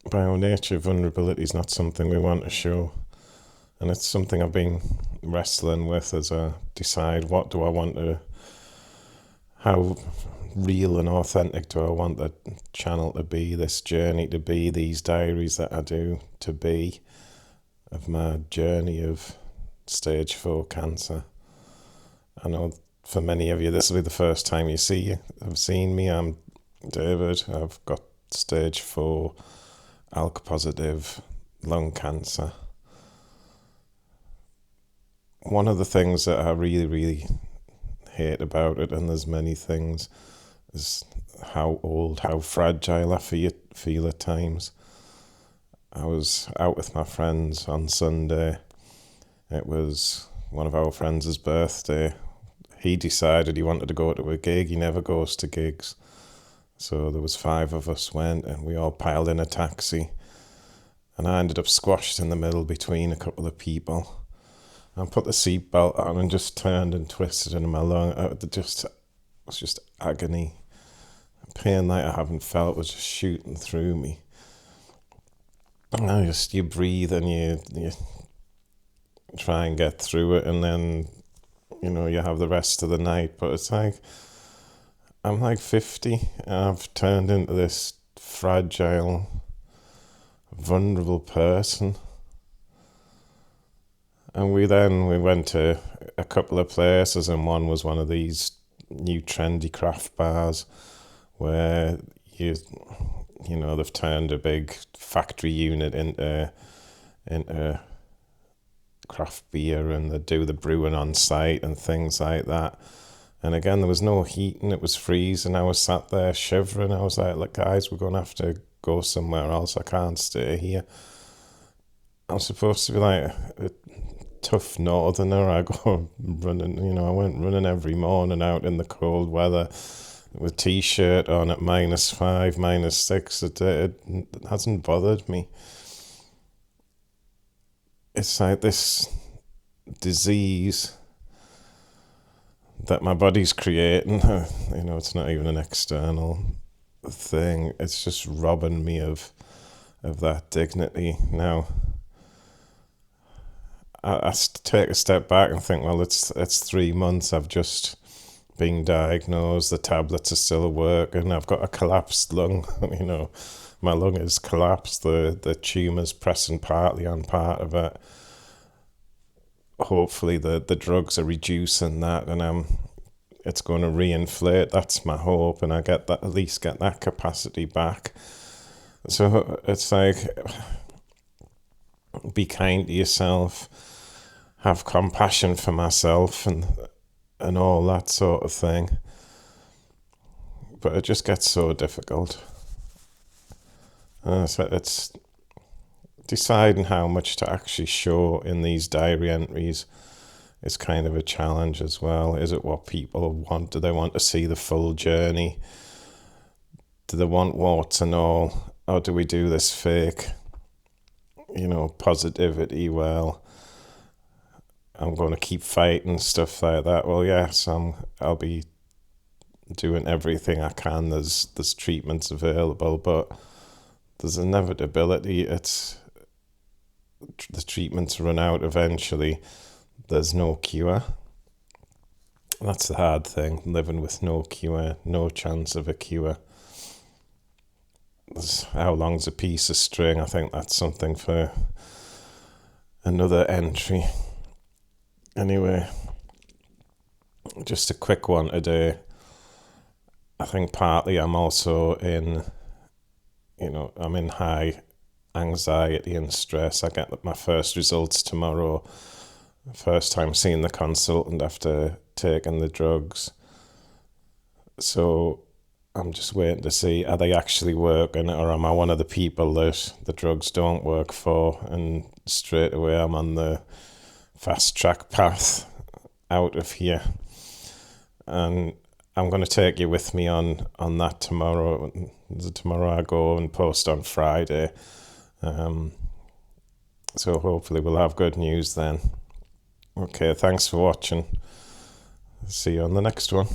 by our nature, vulnerability is not something we want to show. And it's something I've been wrestling with as I decide what do I want to, how real and authentic do I want the channel to be, this journey to be, these diaries that I do to be, of my journey of stage 4 cancer. I know for many of you this will be the first time have seen me. I'm David. I've got stage 4 ALK positive lung cancer. One of the things that I really, really hate about it, and there's many things, is how old, how fragile I feel at times. I was out with my friends on Sunday. It was one of our friends' birthday. He decided he wanted to go to a gig. He never goes to gigs. So there was 5 of us went, and we all piled in a taxi. And I ended up squashed in the middle between a couple of people. I put the seatbelt on and just turned and twisted in my lung. It was just agony. Pain like I haven't felt was just shooting through me. And you breathe and you try and get through it, and then, you have the rest of the night. But it's like, I'm like 50, and I've turned into this fragile, vulnerable person. And we went to a couple of places, and one was one of these new trendy craft bars where they've turned a big factory unit into craft beer, and they do the brewing on site and things like that. And again, there was no heat and it was freezing. I was sat there shivering. I was like, look, guys, we're going to have to go somewhere else. I can't stay here. I'm supposed to be like a tough northerner. I go running, I went running every morning out in the cold weather with t-shirt on at -5, -6. It hasn't bothered me. It's like this disease that my body's creating. It's not even an external thing. It's just robbing me of that dignity. Now, I take a step back and think, well, it's 3 months. I've just been diagnosed. The tablets are still working. I've got a collapsed lung. My lung is collapsed. The tumour's pressing partly on part of it. Hopefully the drugs are reducing that, and it's going to reinflate. That's my hope, and I at least get that capacity back. So it's like, be kind to yourself, have compassion for myself, and all that sort of thing. But it just gets so difficult. So it's deciding how much to actually show in these diary entries is kind of a challenge as well. Is it what people want? Do they want to see the full journey? Do they want warts and all? Or do we do this fake, positivity? Well, I'm going to keep fighting, stuff like that. Well, yes, I'll be doing everything I can. There's treatments available, but there's inevitability. The treatments run out eventually. There's no cure. That's the hard thing, living with no cure, no chance of a cure. How long's a piece of string? I think that's something for another entry. Anyway, just a quick one today. I think partly I'm also in high anxiety and stress. I get my first results tomorrow. First time seeing the consultant after taking the drugs. So I'm just waiting to see, are they actually working, or am I one of the people that the drugs don't work for, and straight away I'm on the fast track path out of here. And I'm going to take you with me on that tomorrow. Tomorrow I go and post on Friday. So hopefully we'll have good news then. Okay, thanks for watching. See you on the next one.